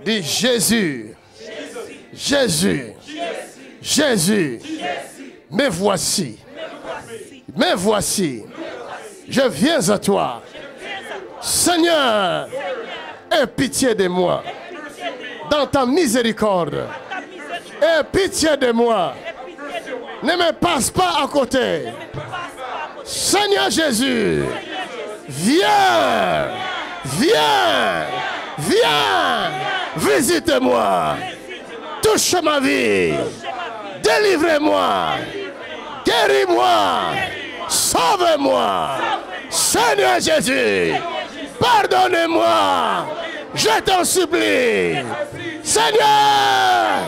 Dis Jésus. Jésus. Jésus. Me voici. Me voici. Je viens à toi. Seigneur, aie pitié de moi. Dans ta miséricorde. Aie pitié de moi. Ne me passe pas à côté. Seigneur Jésus, viens, viens, viens, visite-moi, touche ma vie, délivre-moi, guéris-moi, sauve-moi. Seigneur Jésus, pardonne-moi, je t'en supplie. Seigneur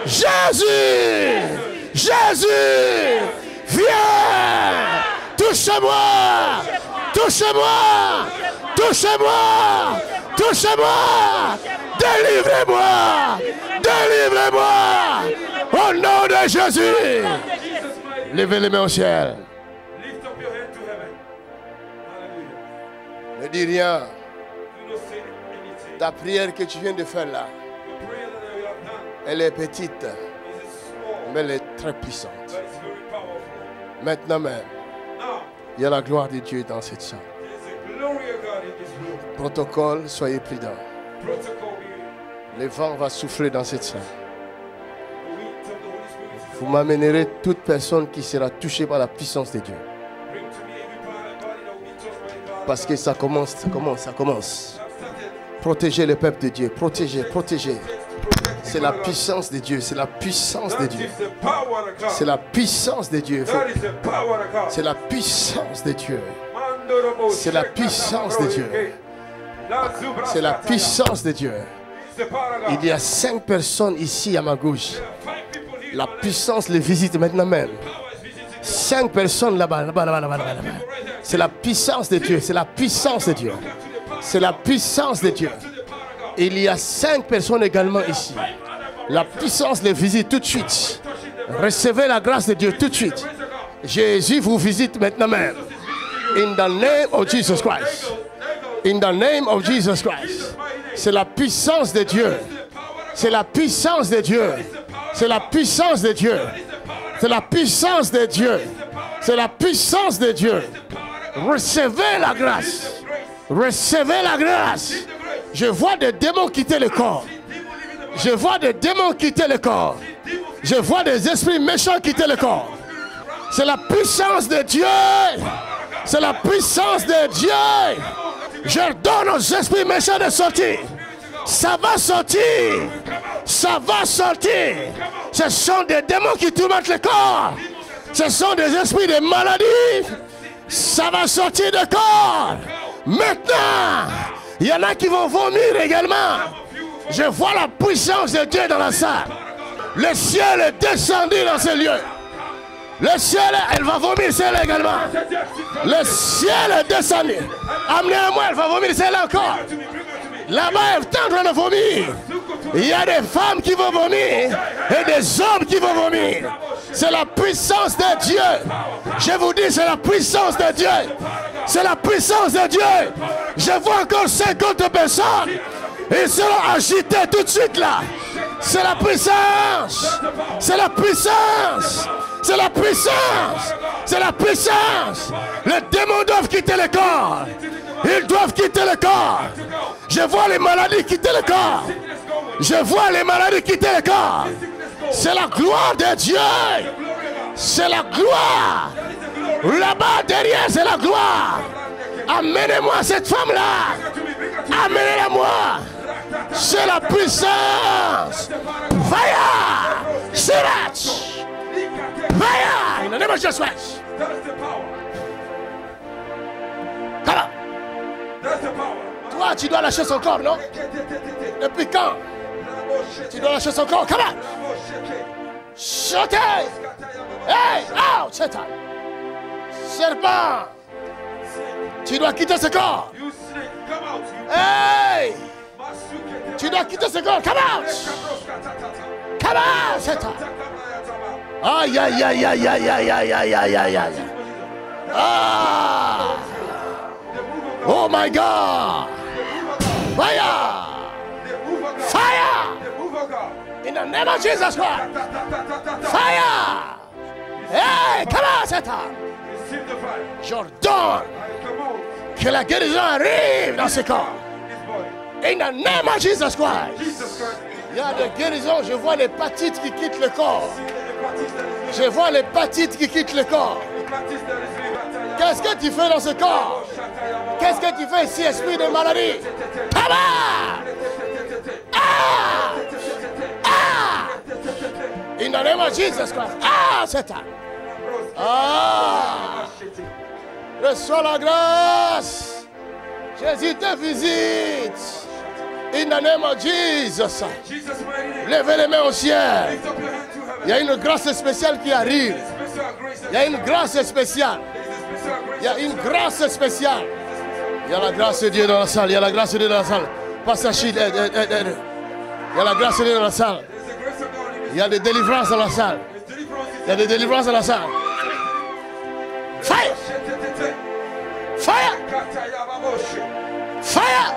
Jésus, Jésus, viens, touche-moi, touche-moi, touche-moi, touche-moi, délivrez-moi, délivrez-moi, au nom de Jésus. Levez les mains au ciel. Lift up your head to heaven. Hallelujah. Ne dis rien. Do not say anything. Ta prière que tu viens de faire là, The prayer that you have done elle est petite, is small, mais elle est très puissante. but it's very powerful. Maintenant même, Now, il y a la gloire de Dieu dans cette salle. there's a glory of God in this room. Protocole, soyez prudents. Protocol be Le vent va souffler dans cette salle. the wind of the Holy Spirit. Vous m'amènerez toute personne qui sera touchée par la puissance de Dieu. Bring to me every body that will be touched by God. Parce que ça commence. Protégez le peuple de Dieu. Protégez. C'est la puissance de Dieu. C'est la puissance de Dieu. C'est la puissance de Dieu. C'est la puissance de Dieu. C'est la puissance de Dieu. C'est la puissance de Dieu. Il y a 5 personnes ici à ma gauche. La puissance les visite maintenant même. 5 personnes là-bas. C'est la puissance de Dieu. C'est la puissance de Dieu. C'est la puissance de Dieu. Il y a 5 personnes également ici. La puissance les visite tout de suite. Recevez la grâce de Dieu tout de suite. Jésus vous visite maintenant même. In the name of Jesus Christ. In the name of Jesus Christ. C'est la puissance de Dieu. C'est la puissance de Dieu. C'est la puissance de Dieu. C'est la puissance de Dieu. C'est la puissance de Dieu. Recevez la grâce. Recevez la grâce. Je vois des démons quitter le corps. Je vois des démons quitter le corps. Je vois des esprits méchants quitter le corps. C'est la puissance de Dieu. C'est la puissance de Dieu. Je donne aux esprits méchants de sortir. Ça va sortir. Ça va sortir. Ce sont des démons qui tourmentent le corps. Ce sont des esprits de maladie. Ça va sortir de corps. Maintenant, il y en a qui vont vomir également. Je vois la puissance de Dieu dans la salle. Le ciel est descendu dans ce lieu. Le ciel, elle va vomir celle-là également. Le ciel est descendu. Amenez-moi, elle va vomir celle-là encore. Là-bas, elle est en train de vomir. Il y a des femmes qui vont vomir et des hommes qui vont vomir. C'est la puissance de Dieu. Je vous dis, c'est la puissance de Dieu. C'est la puissance de Dieu. Je vois encore 50 personnes. Ils seront agités tout de suite là. C'est la puissance. C'est la puissance. C'est la puissance. C'est la puissance. Les démons doivent quitter le corps. Ils doivent quitter le corps. Je vois les maladies quitter le corps. Je vois les maladies quitter le corps. C'est la gloire de Dieu. C'est la gloire. Là-bas derrière, c'est la gloire. Amenez-moi cette femme-là. Amenez-la moi. C'est la puissance. Fire. Sirat. Fire. In the name of Jesus Christ. Come on. Toi, tu dois lâcher son corps, non? Depuis quand? Tu dois lâcher son corps. Come on. Sautez. Hey, out, Satan. Serpent. Tu dois quitter ce corps. Hey. Tu dois quitter ce corps. Come out. Come out, Satan. Aïe, aïe, aïe, aïe, aïe, aïe, aïe, aïe, aïe, aïe, aïe. Ah. Oh my God. Fire. Fire. In the name of Jesus Christ. Fire. Hey, come on, Satan. J'ordonne que la guérison arrive dans ce corps. In the name of Jesus Christ. Il y a des guérisons, je vois les hépatites qui quittent le corps. Je vois les hépatites qui quittent le corps. Qu'est-ce que tu fais dans ce corps? Qu'est-ce que tu fais ici, esprit de maladie? Come on! Ah! Ah! In the name of Jesus Christ. Ah, Satan. Ah! Reçois la grâce. Jésus te visite. In the name of Jesus. Levez les mains au ciel. Il y a une grâce spéciale qui arrive. Il y a une grâce spéciale. Il y a une grâce spéciale. Il y a la grâce de Dieu dans la salle. Il y a la grâce de Dieu dans la salle. Passe à Chine. Il y a la grâce de Dieu dans la salle. Il y a des délivrances dans la salle. Il y a des délivrances dans la salle. Fire! Fire! Fire!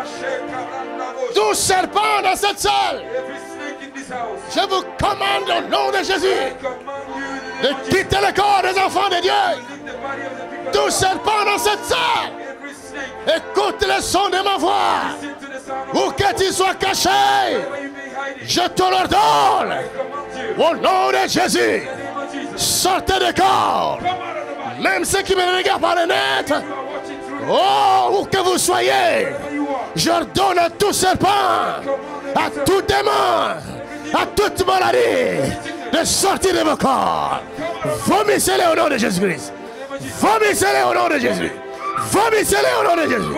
Tout serpent dans cette salle, je vous commande au nom de Jésus de quitter le corps des enfants de Dieu. Tout serpent dans cette salle, écoute le son de ma voix. Où que tu sois caché, je te l'ordonne. Au nom de Jésus, sortez de corps. Même ceux qui me regardent par le net, Oh, où que vous soyez, j'ordonne à tout serpent, à tout démon, à toute maladie de sortir de vos corps. Vomissez-les au nom de Jésus-Christ. Vomissez-les au nom de Jésus. Vomissez-les au nom de Jésus.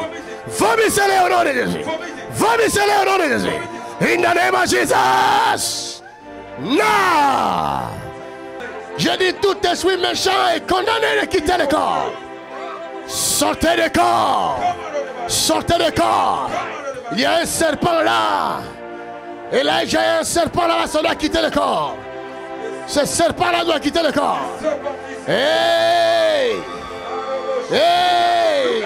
Vomissez-les au nom de Jésus. Vomissez-les au nom de Jésus. In the name of Jesus. Non. Je dis tout esprit méchant est condamné de quitter le corps. Sortez du corps. Sortez du corps. Il y a un serpent là. Et là, il y a un serpent là, ça doit quitter le corps. Ce serpent là doit quitter le corps. Hey! Hey!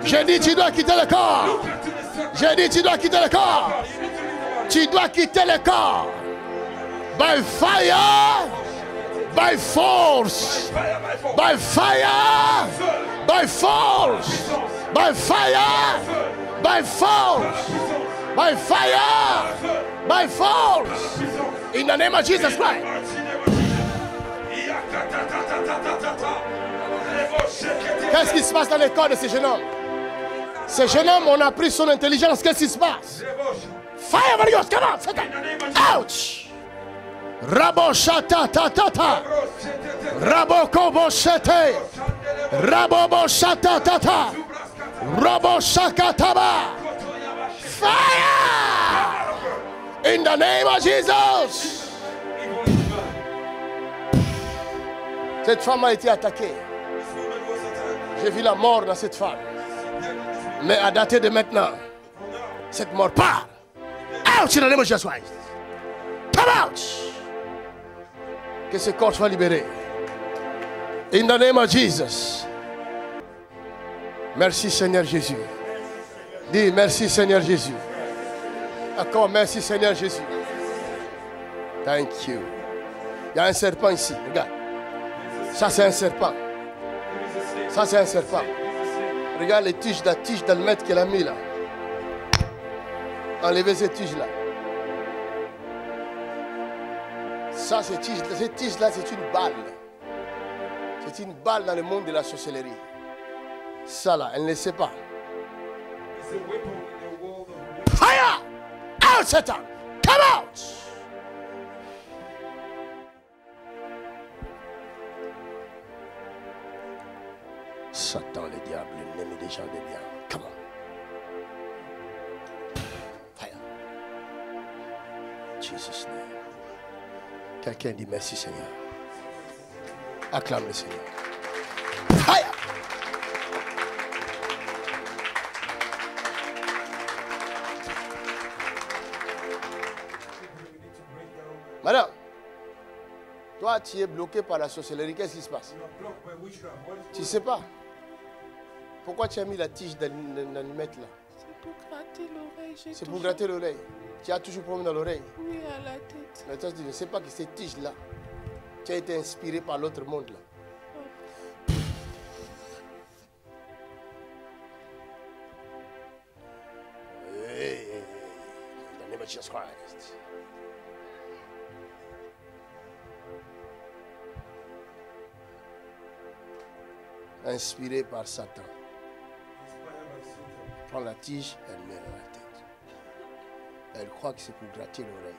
J'ai dit tu dois quitter le corps. J'ai dit tu dois quitter le corps. Tu dois quitter le corps. By fire. By force. By fire. By force. By fire. By force. By fire. By force. In the name of Jesus Christ. Qu'est-ce qui se passe dans le corps de ce jeune homme? Ce jeune homme, on a pris son intelligence. Qu'est-ce qui se passe? Fire, Holy Ghost, come on, Satan. Ouch! Rabo shata ta ta ta. Rabo kobo shete. Rabo bo shata ta ta. Rabo shakataba. Fire! In the name of Jesus. Cette femme a été attaquée. J'ai vu la mort dans cette femme. Mais à dater de maintenant, cette mort part. Out in the name of Jesus Christ. Come out. Que ce corps soit libéré. In the name of Jesus. Merci Seigneur Jésus. Dis merci Seigneur Jésus. Encore merci Seigneur Jésus. Thank you. Il y a un serpent ici. Regarde. Ça c'est un serpent. Ça c'est un serpent. Regarde les tiges, la tige d'almette qu'elle a mis là. Enlevez ces tiges là. Ça, ces tiges là, c'est une balle. C'est une balle dans le monde de la sorcellerie. Ça là, elle ne sait pas. Fire! Out, Satan! Come out! Satan, le diable, l'ennemi des gens de bien. Come on. Fire. Jesus' name. Quelqu'un dit merci Seigneur. Acclame le Seigneur. Fire. Madame, toi tu es bloqué par la sorcellerie, qu'est-ce qui se passe? Tu ne sais pas. Pourquoi tu as mis la tige d'allumette là? C'est pour gratter l'oreille. C'est pour gratter l'oreille. Tu as toujours problème dans l'oreille? Oui, à la tête. Mais toi, tu ne sais pas que ces tiges-là, tu as été inspiré par l'autre monde là. Hey, in the name of Jesus Christ. Inspiré par Satan. Prends la tige, elle met dans la tête. Elle croit que c'est pour gratter l'oreille.